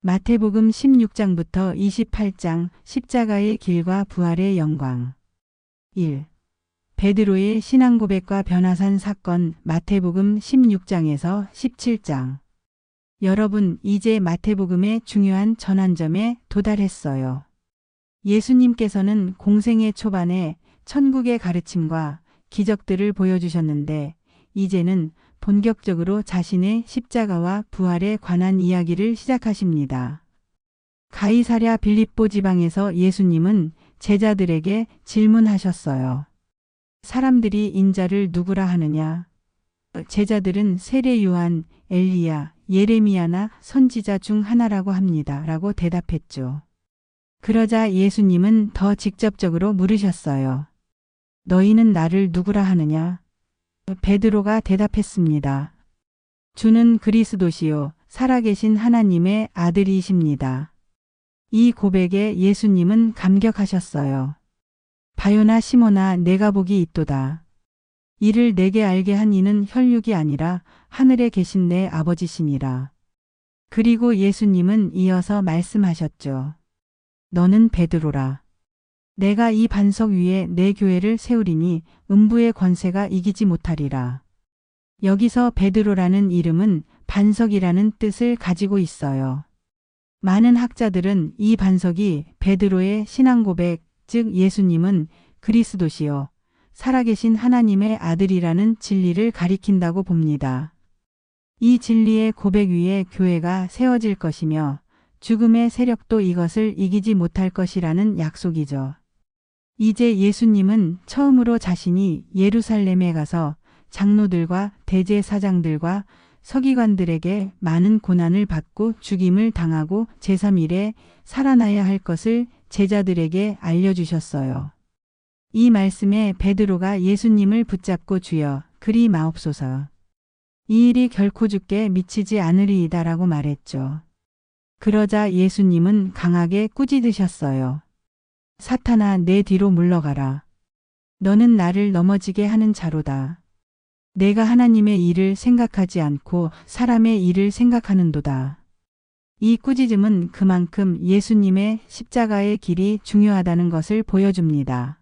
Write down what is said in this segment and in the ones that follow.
마태복음 16장부터 28장 십자가의 길과 부활의 영광. 1. 베드로의 신앙 고백과 변화산 사건. 마태복음 16장에서 17장. 여러분, 이제 마태복음의 중요한 전환점에 도달했어요. 예수님께서는 공생의 초반에 천국의 가르침과 기적들을 보여주셨는데 이제는 본격적으로 자신의 십자가와 부활에 관한 이야기를 시작하십니다. 가이사랴 빌립보 지방에서 예수님은 제자들에게 질문하셨어요. 사람들이 인자를 누구라 하느냐? 제자들은 세례 요한, 엘리야, 예레미야나 선지자 중 하나라고 합니다. 라고 대답했죠. 그러자 예수님은 더 직접적으로 물으셨어요. 너희는 나를 누구라 하느냐? 베드로가 대답했습니다. 주는 그리스도시요 살아계신 하나님의 아들이십니다. 이 고백에 예수님은 감격하셨어요. 바요나 시모나 내가 복이 있도다. 이를 내게 알게 한 이는 혈육이 아니라 하늘에 계신 내 아버지시니라. 그리고 예수님은 이어서 말씀하셨죠. 너는 베드로라. 내가 이 반석 위에 내 교회를 세우리니 음부의 권세가 이기지 못하리라. 여기서 베드로라는 이름은 반석이라는 뜻을 가지고 있어요. 많은 학자들은 이 반석이 베드로의 신앙 고백, 즉 예수님은 그리스도시요 살아계신 하나님의 아들이라는 진리를 가리킨다고 봅니다. 이 진리의 고백 위에 교회가 세워질 것이며 죽음의 세력도 이것을 이기지 못할 것이라는 약속이죠. 이제 예수님은 처음으로 자신이 예루살렘에 가서 장로들과 대제사장들과 서기관들에게 많은 고난을 받고 죽임을 당하고 제3일에 살아나야 할 것을 제자들에게 알려주셨어요. 이 말씀에 베드로가 예수님을 붙잡고 주여 그리 마옵소서. 이 일이 결코 주께 미치지 않으리이다라고 말했죠. 그러자 예수님은 강하게 꾸짖으셨어요. 사탄아 내 뒤로 물러가라. 너는 나를 넘어지게 하는 자로다. 내가 하나님의 일을 생각하지 않고 사람의 일을 생각하는도다. 이 꾸짖음은 그만큼 예수님의 십자가의 길이 중요하다는 것을 보여줍니다.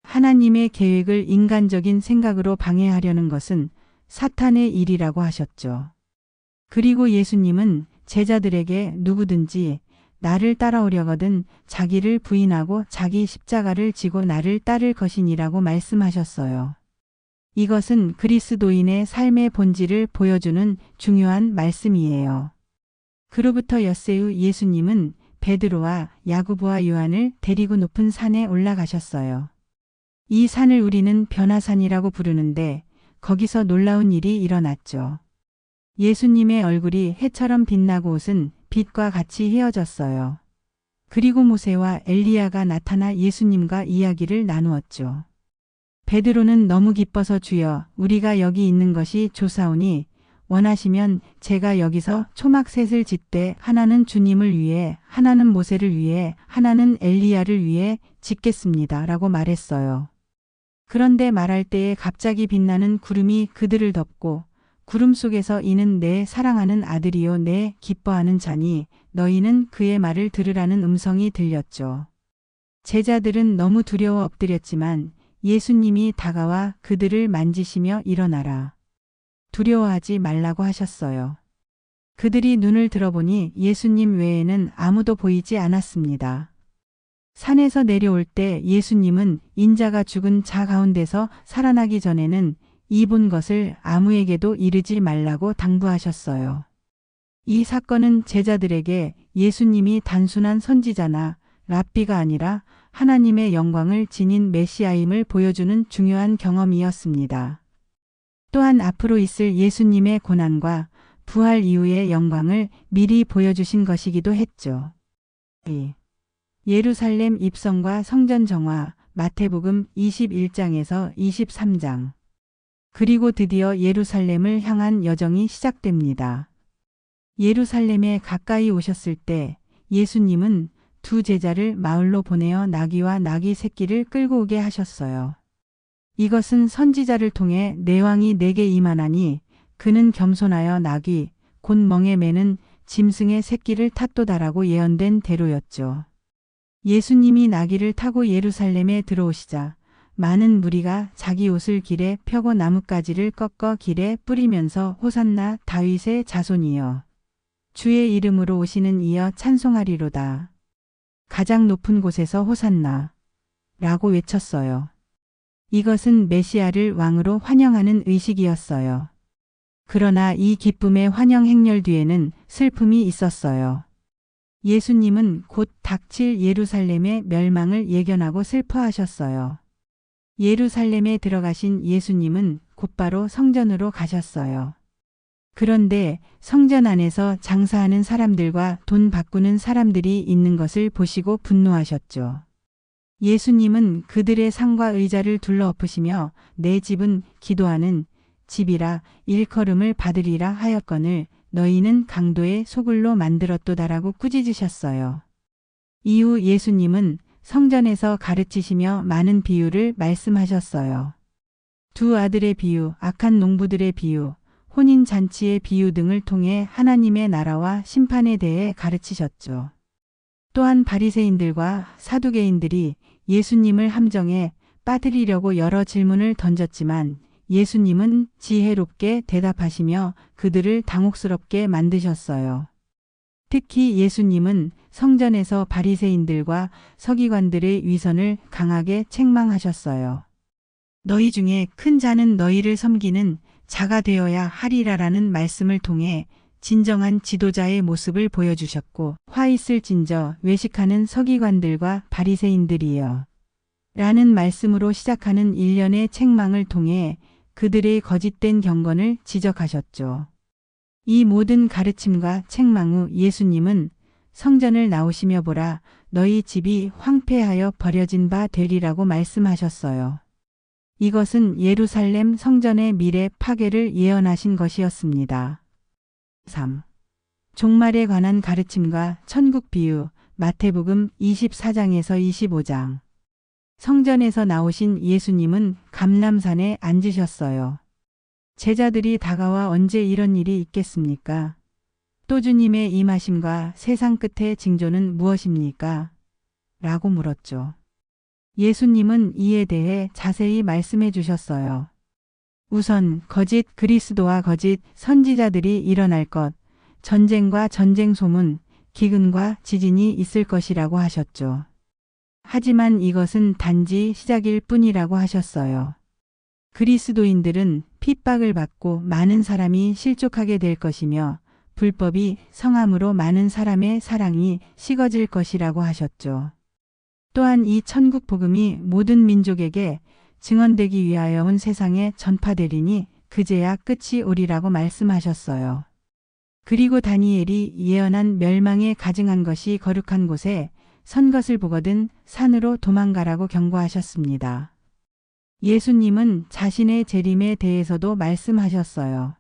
하나님의 계획을 인간적인 생각으로 방해하려는 것은 사탄의 일이라고 하셨죠. 그리고 예수님은 제자들에게 누구든지 나를 따라오려거든 자기를 부인하고 자기 십자가를 지고 나를 따를 것이니라고 말씀하셨어요. 이것은 그리스도인의 삶의 본질을 보여주는 중요한 말씀이에요. 그로부터 엿새 후 예수님은 베드로와 야고보와 요한을 데리고 높은 산에 올라가셨어요. 이 산을 우리는 변화산이라고 부르는데 거기서 놀라운 일이 일어났죠. 예수님의 얼굴이 해처럼 빛나고 옷은 빛과 같이 휘어졌어요. 그리고 모세와 엘리야가 나타나 예수님과 이야기를 나누었죠. 베드로는 너무 기뻐서 주여 우리가 여기 있는 것이 좋사오니 원하시면 제가 여기서 초막셋을 짓되 하나는 주님을 위해 하나는 모세를 위해 하나는 엘리야를 위해 짓겠습니다. 라고 말했어요. 그런데 말할 때에 갑자기 빛나는 구름이 그들을 덮고 구름 속에서 이는 내 사랑하는 아들이요 내 기뻐하는 자니 너희는 그의 말을 들으라는 음성이 들렸죠. 제자들은 너무 두려워 엎드렸지만 예수님이 다가와 그들을 만지시며 일어나라. 두려워하지 말라고 하셨어요. 그들이 눈을 들어보니 예수님 외에는 아무도 보이지 않았습니다. 산에서 내려올 때 예수님은 인자가 죽은 자 가운데서 살아나기 전에는 이 본 것을 아무에게도 이르지 말라고 당부하셨어요. 이 사건은 제자들에게 예수님이 단순한 선지자나 랍비가 아니라 하나님의 영광을 지닌 메시아임을 보여주는 중요한 경험이었습니다. 또한 앞으로 있을 예수님의 고난과 부활 이후의 영광을 미리 보여주신 것이기도 했죠. 2. 예루살렘 입성과 성전 정화. 마태복음 21장에서 23장. 그리고 드디어 예루살렘을 향한 여정이 시작됩니다. 예루살렘에 가까이 오셨을 때 예수님은 두 제자를 마을로 보내어 나귀와 나귀 새끼를 끌고 오게 하셨어요. 이것은 선지자를 통해 내 왕이 내게 임하나니 그는 겸손하여 나귀 곧 멍에 매는 짐승의 새끼를 탓도다라고 예언된 대로였죠. 예수님이 나귀를 타고 예루살렘에 들어오시자 많은 무리가 자기 옷을 길에 펴고 나뭇가지를 꺾어 길에 뿌리면서 호산나 다윗의 자손이여 주의 이름으로 오시는 이여 찬송하리로다. 가장 높은 곳에서 호산나 라고 외쳤어요. 이것은 메시아를 왕으로 환영하는 의식이었어요. 그러나 이 기쁨의 환영 행렬 뒤에는 슬픔이 있었어요. 예수님은 곧 닥칠 예루살렘의 멸망을 예견하고 슬퍼하셨어요. 예루살렘에 들어가신 예수님은 곧바로 성전으로 가셨어요. 그런데 성전 안에서 장사하는 사람들과 돈 바꾸는 사람들이 있는 것을 보시고 분노하셨죠. 예수님은 그들의 상과 의자를 둘러엎으시며 내 집은 기도하는 집이라 일컬음을 받으리라 하였거늘 너희는 강도의 소굴로 만들었도다라고 꾸짖으셨어요. 이후 예수님은 성전에서 가르치시며 많은 비유를 말씀하셨어요. 두 아들의 비유, 악한 농부들의 비유, 혼인잔치의 비유 등을 통해 하나님의 나라와 심판에 대해 가르치셨죠. 또한 바리새인들과 사두개인들이 예수님을 함정에 빠뜨리려고 여러 질문을 던졌지만 예수님은 지혜롭게 대답하시며 그들을 당혹스럽게 만드셨어요. 특히 예수님은 성전에서 바리새인들과 서기관들의 위선을 강하게 책망하셨어요. 너희 중에 큰 자는 너희를 섬기는 자가 되어야 하리라라는 말씀을 통해 진정한 지도자의 모습을 보여주셨고 화 있을진저 외식하는 서기관들과 바리새인들이여 라는 말씀으로 시작하는 일련의 책망을 통해 그들의 거짓된 경건을 지적하셨죠. 이 모든 가르침과 책망 후 예수님은 성전을 나오시며 보라 너희 집이 황폐하여 버려진 바 되리라고 말씀하셨어요. 이것은 예루살렘 성전의 미래 파괴를 예언하신 것이었습니다. 3. 종말에 관한 가르침과 천국 비유 마태복음 24장에서 25장 성전에서 나오신 예수님은 감람산에 앉으셨어요. 제자들이 다가와 언제 이런 일이 있겠습니까? 또 주님의 임하심과 세상 끝의 징조는 무엇입니까? 라고 물었죠. 예수님은 이에 대해 자세히 말씀해 주셨어요. 우선 거짓 그리스도와 거짓 선지자들이 일어날 것, 전쟁과 전쟁 소문, 기근과 지진이 있을 것이라고 하셨죠. 하지만 이것은 단지 시작일 뿐이라고 하셨어요. 그리스도인들은 핍박을 받고 많은 사람이 실족하게 될 것이며 불법이 성함으로 많은 사람의 사랑이 식어질 것이라고 하셨죠. 또한 이 천국 복음이 모든 민족에게 증언되기 위하여 온 세상에 전파되리니 그제야 끝이 오리라고 말씀하셨어요. 그리고 다니엘이 예언한 멸망에 가증한 것이 거룩한 곳에 선 것을 보거든 산으로 도망가라고 경고하셨습니다. 예수님은 자신의 재림에 대해서도 말씀하셨어요.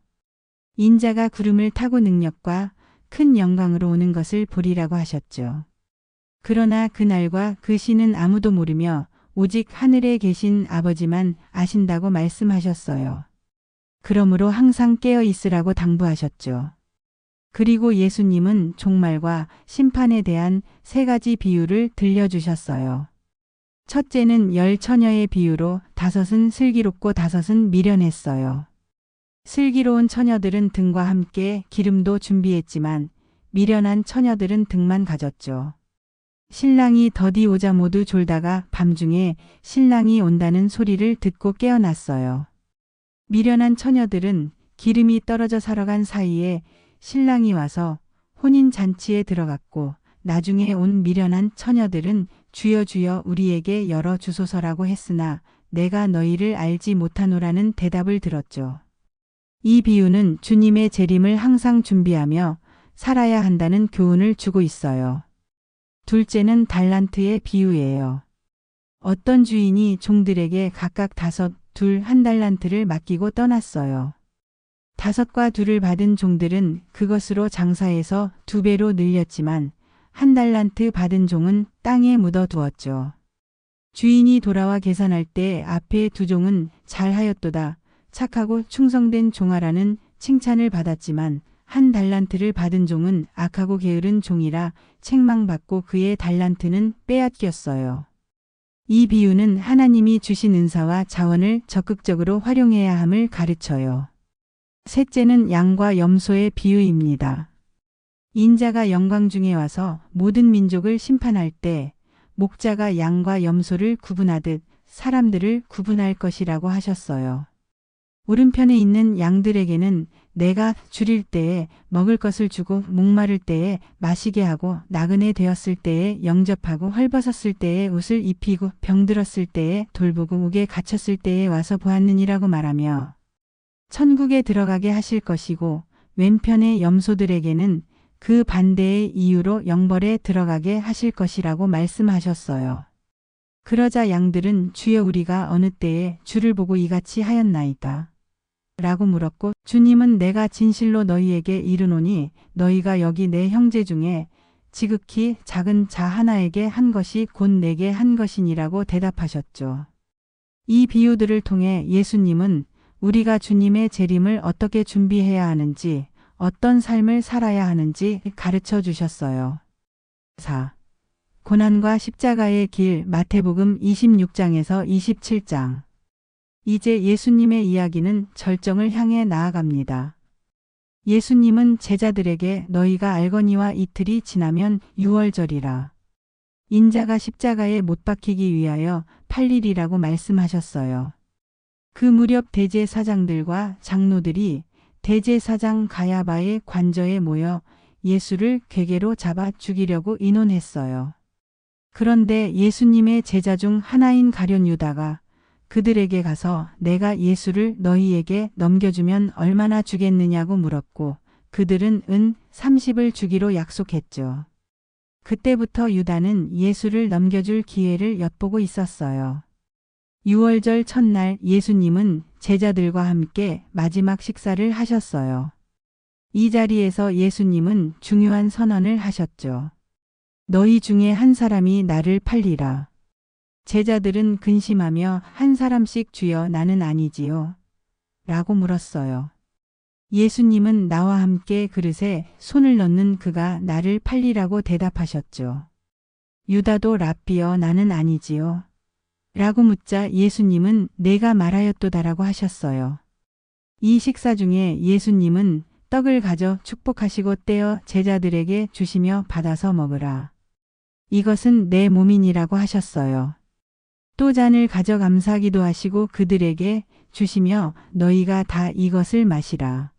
인자가 구름을 타고 능력과 큰 영광으로 오는 것을 보리라고 하셨죠. 그러나 그날과 그 시는 아무도 모르며 오직 하늘에 계신 아버지만 아신다고 말씀하셨어요. 그러므로 항상 깨어 있으라고 당부하셨죠. 그리고 예수님은 종말과 심판에 대한 세 가지 비유를 들려주셨어요. 첫째는 10처녀의 비유로 5은 슬기롭고 5은 미련했어요. 슬기로운 처녀들은 등과 함께 기름도 준비했지만 미련한 처녀들은 등만 가졌죠. 신랑이 더디 오자 모두 졸다가 밤중에 신랑이 온다는 소리를 듣고 깨어났어요. 미련한 처녀들은 기름이 떨어져 살아간 사이에 신랑이 와서 혼인잔치에 들어갔고 나중에 온 미련한 처녀들은 주여 주여 우리에게 열어 주소서라고 했으나 내가 너희를 알지 못하노라는 대답을 들었죠. 이 비유는 주님의 재림을 항상 준비하며 살아야 한다는 교훈을 주고 있어요. 둘째는 달란트의 비유예요. 어떤 주인이 종들에게 각각 5, 2, 1달란트를 맡기고 떠났어요. 5과 2를 받은 종들은 그것으로 장사해서 2배로 늘렸지만 1달란트 받은 종은 땅에 묻어두었죠. 주인이 돌아와 계산할 때 앞에 2종은 잘하였도다, 착하고 충성된 종아라는 칭찬을 받았지만 한 달란트를 받은 종은 악하고 게으른 종이라 책망받고 그의 달란트는 빼앗겼어요. 이 비유는 하나님이 주신 은사와 자원을 적극적으로 활용해야 함을 가르쳐요. 셋째는 양과 염소의 비유입니다. 인자가 영광 중에 와서 모든 민족을 심판할 때 목자가 양과 염소를 구분하듯 사람들을 구분할 것이라고 하셨어요. 오른편에 있는 양들에게는 내가 줄일 때에 먹을 것을 주고 목마를 때에 마시게 하고 나그네 되었을 때에 영접하고 헐벗었을 때에 옷을 입히고 병들었을 때에 돌보고 옥에 갇혔을 때에 와서 보았느니라고 말하며 천국에 들어가게 하실 것이고 왼편의 염소들에게는 그 반대의 이유로 영벌에 들어가게 하실 것이라고 말씀하셨어요. 그러자 양들은 주여 우리가 어느 때에 주를 보고 이같이 하였나이까? 라고 물었고 주님은 내가 진실로 너희에게 이르노니 너희가 여기 내 형제 중에 지극히 작은 자 하나에게 한 것이 곧 내게 한 것이니라고 대답하셨죠. 이 비유들을 통해 예수님은 우리가 주님의 재림을 어떻게 준비해야 하는지 어떤 삶을 살아야 하는지 가르쳐 주셨어요. 4. 고난과 십자가의 길 마태복음 26장에서 27장. 이제 예수님의 이야기는 절정을 향해 나아갑니다. 예수님은 제자들에게 너희가 알거니와 이틀이 지나면 유월절이라. 인자가 십자가에 못 박히기 위하여 팔리리라고 말씀하셨어요. 그 무렵 대제사장들과 장로들이 대제사장 가야바의 관저에 모여 예수를 궤계로 잡아 죽이려고 의논했어요. 그런데 예수님의 제자 중 하나인 가룟 유다가 그들에게 가서 내가 예수를 너희에게 넘겨주면 얼마나 주겠느냐고 물었고 그들은 은 30을 주기로 약속했죠. 그때부터 유다는 예수를 넘겨줄 기회를 엿보고 있었어요. 유월절 첫날 예수님은 제자들과 함께 마지막 식사를 하셨어요. 이 자리에서 예수님은 중요한 선언을 하셨죠. 너희 중에 한 사람이 나를 팔리라. 제자들은 근심하며 한 사람씩 주여 나는 아니지요. 라고 물었어요. 예수님은 나와 함께 그릇에 손을 넣는 그가 나를 팔리라고 대답하셨죠. 유다도 랍비여 나는 아니지요. 라고 묻자 예수님은 내가 말하였도다라고 하셨어요. 이 식사 중에 예수님은 떡을 가져 축복하시고 떼어 제자들에게 주시며 받아서 먹으라. 이것은 내 몸이니라고 하셨어요. 또 잔을 가져 감사기도 하시고 그들에게 주시며 너희가 다 이것을 마시라.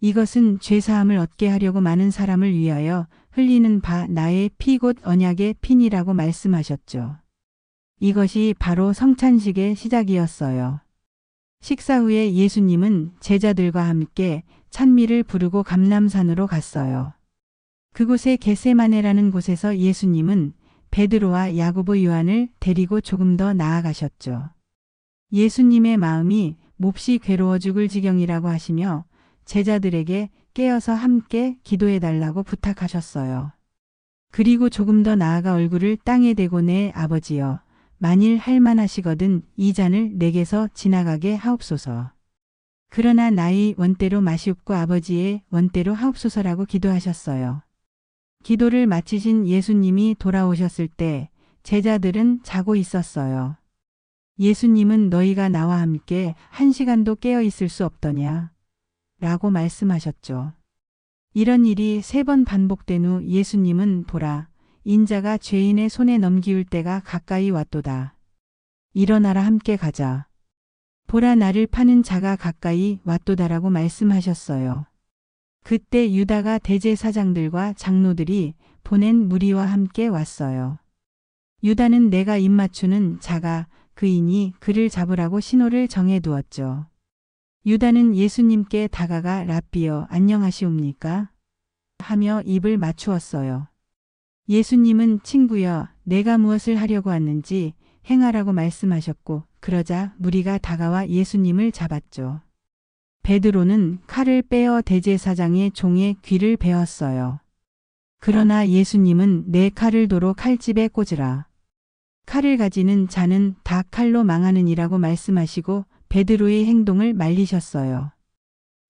이것은 죄사함을 얻게 하려고 많은 사람을 위하여 흘리는 바 나의 피 곧 언약의 피니라고 말씀하셨죠. 이것이 바로 성찬식의 시작이었어요. 식사 후에 예수님은 제자들과 함께 찬미를 부르고 감람산으로 갔어요. 그곳에 겟세마네라는 곳에서 예수님은 베드로와 야고보 요한을 데리고 조금 더 나아가셨죠. 예수님의 마음이 몹시 괴로워 죽을 지경이라고 하시며 제자들에게 깨어서 함께 기도해 달라고 부탁하셨어요. 그리고 조금 더 나아가 얼굴을 땅에 대고 내 아버지여 만일 할만하시거든 이 잔을 내게서 지나가게 하옵소서. 그러나 나의 원대로 마시옵고 아버지의 원대로 하옵소서라고 기도하셨어요. 기도를 마치신 예수님이 돌아오셨을 때 제자들은 자고 있었어요. 예수님은 너희가 나와 함께 1시간도 깨어 있을 수 없더냐? 라고 말씀하셨죠. 이런 일이 3번 반복된 후 예수님은 보라, 인자가 죄인의 손에 넘기울 때가 가까이 왔도다. 일어나라 함께 가자. 보라 나를 파는 자가 가까이 왔도다라고 말씀하셨어요. 그때 유다가 대제사장들과 장로들이 보낸 무리와 함께 왔어요. 유다는 내가 입맞추는 자가 그이니 그를 잡으라고 신호를 정해두었죠. 유다는 예수님께 다가가 랍비여 안녕하시옵니까? 하며 입을 맞추었어요. 예수님은 친구여 내가 무엇을 하려고 왔는지 행하라고 말씀하셨고 그러자 무리가 다가와 예수님을 잡았죠. 베드로는 칼을 빼어 대제사장의 종의 귀를 베었어요. 그러나 예수님은 내 칼을 도로 칼집에 꽂으라. 칼을 가지는 자는 다 칼로 망하느니라고 말씀하시고 베드로의 행동을 말리셨어요.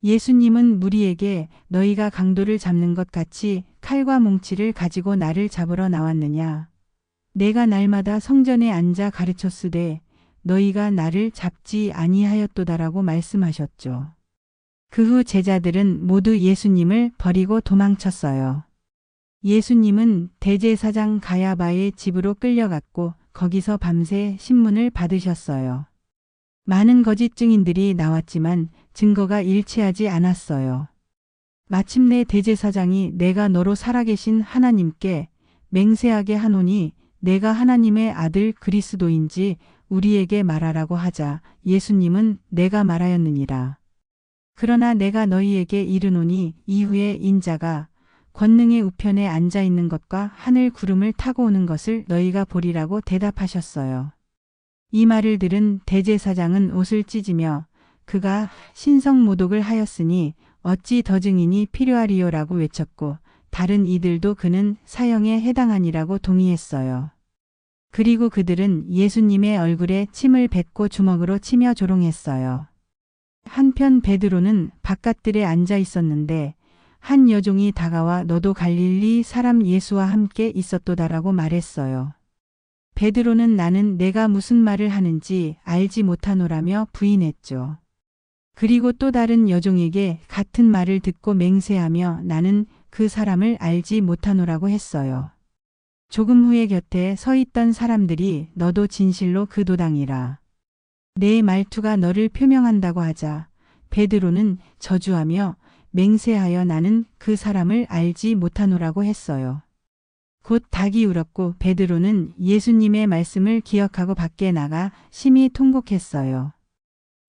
예수님은 무리에게 너희가 강도를 잡는 것 같이 칼과 몽치를 가지고 나를 잡으러 나왔느냐. 내가 날마다 성전에 앉아 가르쳤으되 너희가 나를 잡지 아니하였도다라고 말씀하셨죠. 그 후 제자들은 모두 예수님을 버리고 도망쳤어요. 예수님은 대제사장 가야바의 집으로 끌려갔고 거기서 밤새 신문을 받으셨어요. 많은 거짓 증인들이 나왔지만 증거가 일치하지 않았어요. 마침내 대제사장이 내가 너로 살아계신 하나님께 맹세하게 하노니 내가 하나님의 아들 그리스도인지 우리에게 말하라고 하자 예수님은 내가 말하였느니라. 그러나 내가 너희에게 이르노니 이후에 인자가 권능의 우편에 앉아 있는 것과 하늘 구름을 타고 오는 것을 너희가 보리라고 대답하셨어요. 이 말을 들은 대제사장은 옷을 찢으며 그가 신성모독을 하였으니 어찌 더 증인이 필요하리요라고 외쳤고 다른 이들도 그는 사형에 해당하니라고 동의했어요. 그리고 그들은 예수님의 얼굴에 침을 뱉고 주먹으로 치며 조롱했어요. 한편 베드로는 바깥들에 앉아 있었는데 한 여종이 다가와 너도 갈릴리 사람 예수와 함께 있었도다라고 말했어요. 베드로는 나는 내가 무슨 말을 하는지 알지 못하노라며 부인했죠. 그리고 또 다른 여종에게 같은 말을 듣고 맹세하며 나는 그 사람을 알지 못하노라고 했어요. 조금 후에 곁에 서 있던 사람들이 너도 진실로 그 도당이라. 내 말투가 너를 표명한다고 하자 베드로는 저주하며 맹세하여 나는 그 사람을 알지 못하노라고 했어요. 곧 닭이 울었고 베드로는 예수님의 말씀을 기억하고 밖에 나가 심히 통곡했어요.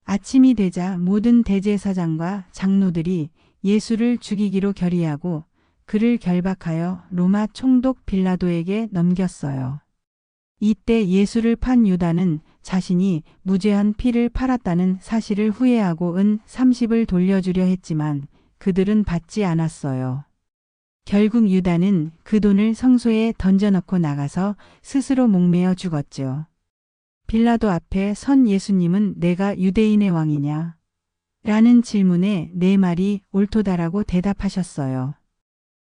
아침이 되자 모든 대제사장과 장로들이 예수를 죽이기로 결의하고 그를 결박하여 로마 총독 빌라도에게 넘겼어요. 이때 예수를 판 유다는 자신이 무죄한 피를 팔았다는 사실을 후회하고 은 30을 돌려주려 했지만 그들은 받지 않았어요. 결국 유다는 그 돈을 성소에 던져넣고 나가서 스스로 목매어 죽었죠. 빌라도 앞에 선 예수님은 내가 유대인의 왕이냐? 라는 질문에 내 말이 옳도다라고 대답하셨어요.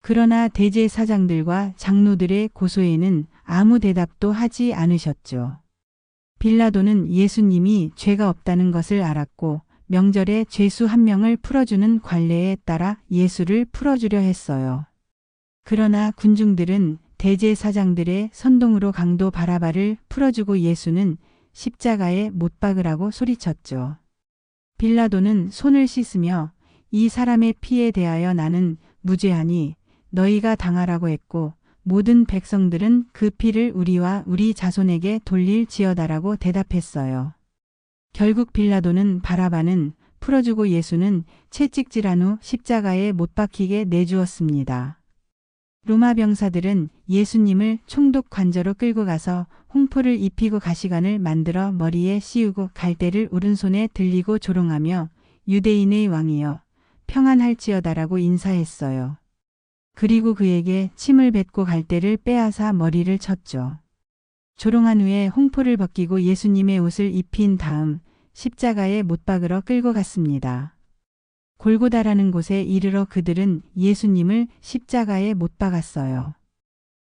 그러나 대제사장들과 장로들의 고소에는 아무 대답도 하지 않으셨죠. 빌라도는 예수님이 죄가 없다는 것을 알았고 명절에 죄수 한 명을 풀어주는 관례에 따라 예수를 풀어주려 했어요. 그러나 군중들은 대제사장들의 선동으로 강도 바라바를 풀어주고 예수는 십자가에 못 박으라고 소리쳤죠. 빌라도는 손을 씻으며 이 사람의 피에 대하여 나는 무죄하니 너희가 당하라고 했고 모든 백성들은 그 피를 우리와 우리 자손에게 돌릴지어다라고 대답했어요. 결국 빌라도는 바라바는 풀어주고 예수는 채찍질한 후 십자가에 못 박히게 내주었습니다. 로마 병사들은 예수님을 총독 관저로 끌고 가서 홍포를 입히고 가시관을 만들어 머리에 씌우고 갈대를 오른손에 들리고 조롱하며 유대인의 왕이여 평안할지어다라고 인사했어요. 그리고 그에게 침을 뱉고 갈대를 빼앗아 머리를 쳤죠. 조롱한 후에 홍포를 벗기고 예수님의 옷을 입힌 다음 십자가에 못 박으러 끌고 갔습니다. 골고다라는 곳에 이르러 그들은 예수님을 십자가에 못 박았어요.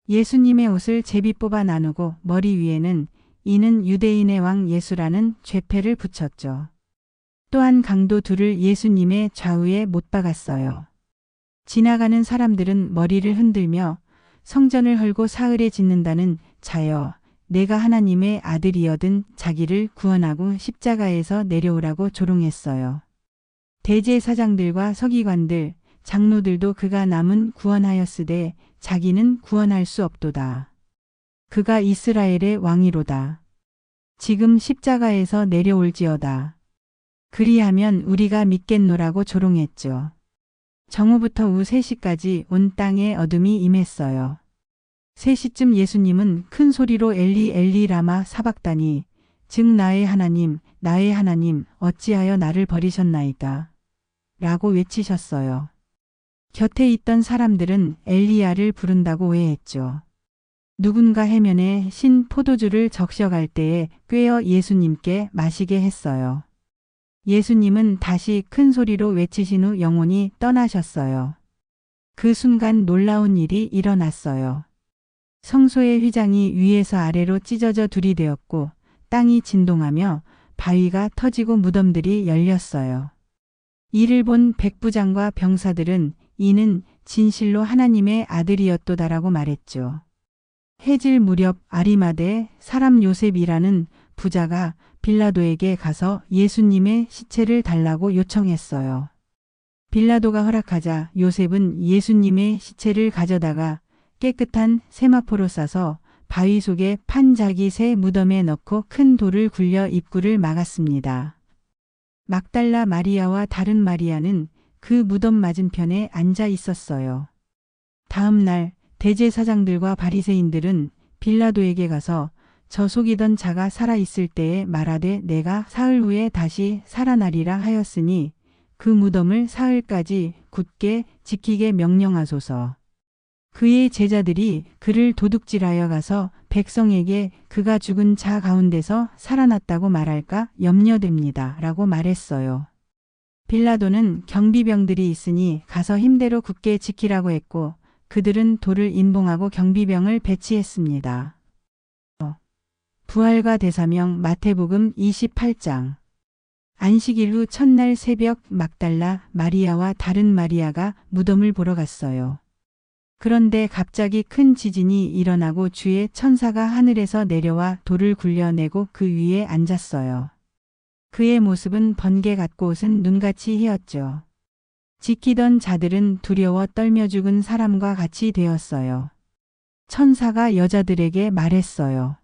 예수님의 옷을 제비 뽑아 나누고 머리 위에는 이는 유대인의 왕 예수라는 죄패를 붙였죠. 또한 강도 둘을 예수님의 좌우에 못 박았어요. 지나가는 사람들은 머리를 흔들며 성전을 헐고 사흘에 짓는다는 자여 내가 하나님의 아들이여든 자기를 구원하고 십자가에서 내려오라고 조롱했어요. 대제사장들과 서기관들, 장로들도 그가 남은 구원하였으되 자기는 구원할 수 없도다. 그가 이스라엘의 왕이로다. 지금 십자가에서 내려올지어다. 그리하면 우리가 믿겠노라고 조롱했죠. 정오부터 오후 3시까지 온 땅에 어둠이 임했어요. 3시쯤 예수님은 큰 소리로 엘리 엘리 라마 사박다니 즉 나의 하나님 어찌하여 나를 버리셨나이까 라고 외치셨어요. 곁에 있던 사람들은 엘리야를 부른다고 오해했죠. 누군가 해면에 신 포도주를 적셔갈 때에 꿰어 예수님께 마시게 했어요. 예수님은 다시 큰 소리로 외치신 후 영혼이 떠나셨어요. 그 순간 놀라운 일이 일어났어요. 성소의 휘장이 위에서 아래로 찢어져 둘이 되었고 땅이 진동하며 바위가 터지고 무덤들이 열렸어요. 이를 본 백부장과 병사들은 이는 진실로 하나님의 아들이었도다라고 말했죠. 해질 무렵 아리마대 사람 요셉이라는 부자가 빌라도에게 가서 예수님의 시체를 달라고 요청했어요. 빌라도가 허락하자 요셉은 예수님의 시체를 가져다가 깨끗한 세마포로 싸서 바위 속에 판 자기 새 무덤에 넣고 큰 돌을 굴려 입구를 막았습니다. 막달라 마리아와 다른 마리아는 그 무덤 맞은편에 앉아 있었어요. 다음 날 대제사장들과 바리새인들은 빌라도에게 가서 저 속이던 자가 살아있을 때에 말하되 내가 사흘 후에 다시 살아나리라 하였으니 그 무덤을 사흘까지 굳게 지키게 명령하소서. 그의 제자들이 그를 도둑질하여 가서 백성에게 그가 죽은 자 가운데서 살아났다고 말할까 염려됩니다. 라고 말했어요. 빌라도는 경비병들이 있으니 가서 힘대로 굳게 지키라고 했고 그들은 돌을 인봉하고 경비병을 배치했습니다. 부활과 대사명 마태복음 28장. 안식일 후 첫날 새벽 막달라 마리아와 다른 마리아가 무덤을 보러 갔어요. 그런데 갑자기 큰 지진이 일어나고 주의 천사가 하늘에서 내려와 돌을 굴려내고 그 위에 앉았어요. 그의 모습은 번개 같고 옷은 눈같이 희었죠. 지키던 자들은 두려워 떨며 죽은 사람과 같이 되었어요. 천사가 여자들에게 말했어요.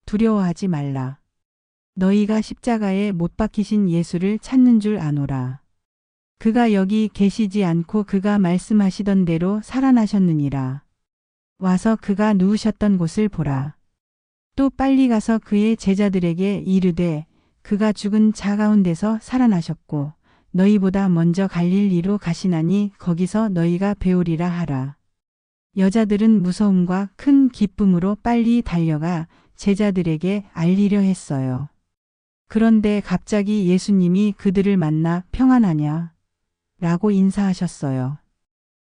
두려워하지 말라. 너희가 십자가에 못 박히신 예수를 찾는 줄 아노라. 그가 여기 계시지 않고 그가 말씀하시던 대로 살아나셨느니라. 와서 그가 누우셨던 곳을 보라. 또 빨리 가서 그의 제자들에게 이르되 그가 죽은 자 가운데서 살아나셨고 너희보다 먼저 갈릴리로 가시나니 거기서 너희가 배우리라 하라. 여자들은 무서움과 큰 기쁨으로 빨리 달려가 제자들에게 알리려 했어요. 그런데 갑자기 예수님이 그들을 만나 평안하냐? 라고 인사하셨어요.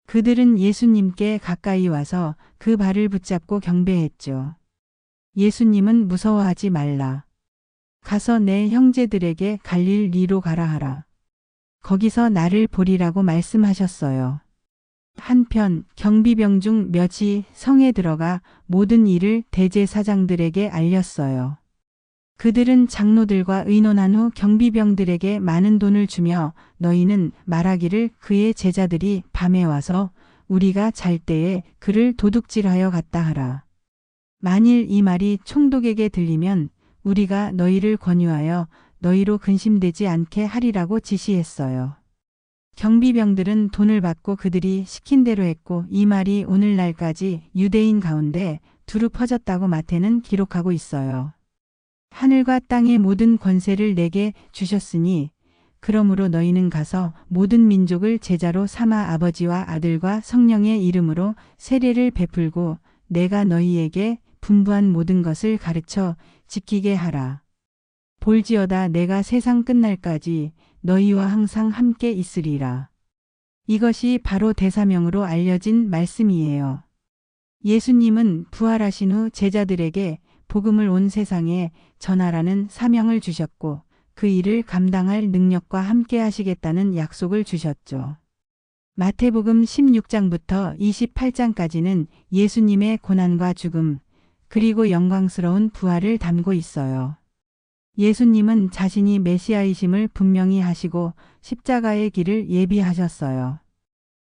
그들은 예수님께 가까이 와서 그 발을 붙잡고 경배했죠. 예수님은 무서워하지 말라. 가서 내 형제들에게 갈릴리로 가라 하라. 거기서 나를 보리라고 말씀하셨어요. 한편 경비병 중 몇이 성에 들어가 모든 일을 대제사장들에게 알렸어요. 그들은 장로들과 의논한 후 경비병들에게 많은 돈을 주며 너희는 말하기를 그의 제자들이 밤에 와서 우리가 잘 때에 그를 도둑질하여 갔다 하라. 만일 이 말이 총독에게 들리면 우리가 너희를 권유하여 너희로 근심되지 않게 하리라고 지시했어요. 경비병들은 돈을 받고 그들이 시킨 대로 했고 이 말이 오늘날까지 유대인 가운데 두루 퍼졌다고 마태는 기록하고 있어요. 하늘과 땅의 모든 권세를 내게 주셨으니 그러므로 너희는 가서 모든 민족을 제자로 삼아 아버지와 아들과 성령의 이름으로 세례를 베풀고 내가 너희에게 분부한 모든 것을 가르쳐 지키게 하라. 볼지어다 내가 세상 끝날까지 너희와 항상 함께 있으리라. 이것이 바로 대사명으로 알려진 말씀이에요. 예수님은 부활하신 후 제자들에게 복음을 온 세상에 전하라는 사명을 주셨고 그 일을 감당할 능력과 함께 하시겠다는 약속을 주셨죠. 마태복음 16장부터 28장까지는 예수님의 고난과 죽음 그리고 영광스러운 부활을 담고 있어요. 예수님은 자신이 메시아이심을 분명히 하시고 십자가의 길을 예비하셨어요.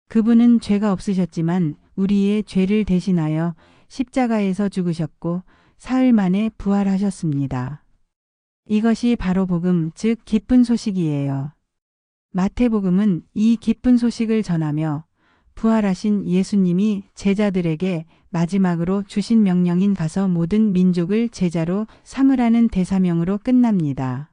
그분은 죄가 없으셨지만 우리의 죄를 대신하여 십자가에서 죽으셨고 사흘 만에 부활하셨습니다. 이것이 바로 복음, 즉 기쁜 소식이에요. 마태복음은 이 기쁜 소식을 전하며 부활하신 예수님이 제자들에게 마지막으로 주신 명령인 가서 모든 민족을 제자로 삼으라는 대사명으로 끝납니다.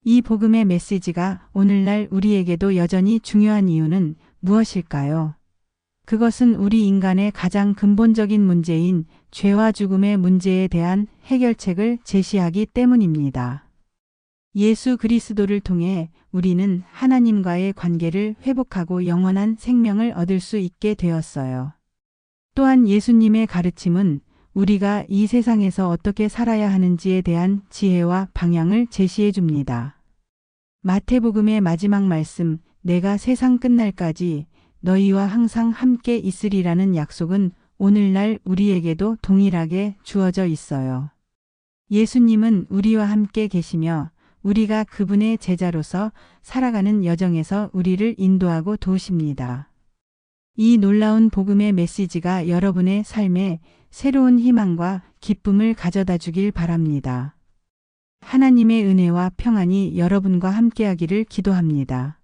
이 복음의 메시지가 오늘날 우리에게도 여전히 중요한 이유는 무엇일까요? 그것은 우리 인간의 가장 근본적인 문제인 죄와 죽음의 문제에 대한 해결책을 제시하기 때문입니다. 예수 그리스도를 통해 우리는 하나님과의 관계를 회복하고 영원한 생명을 얻을 수 있게 되었어요. 또한 예수님의 가르침은 우리가 이 세상에서 어떻게 살아야 하는지에 대한 지혜와 방향을 제시해 줍니다. 마태복음의 마지막 말씀, 내가 세상 끝날까지 너희와 항상 함께 있으리라는 약속은 오늘날 우리에게도 동일하게 주어져 있어요. 예수님은 우리와 함께 계시며 우리가 그분의 제자로서 살아가는 여정에서 우리를 인도하고 도우십니다. 이 놀라운 복음의 메시지가 여러분의 삶에 새로운 희망과 기쁨을 가져다 주길 바랍니다. 하나님의 은혜와 평안이 여러분과 함께하기를 기도합니다.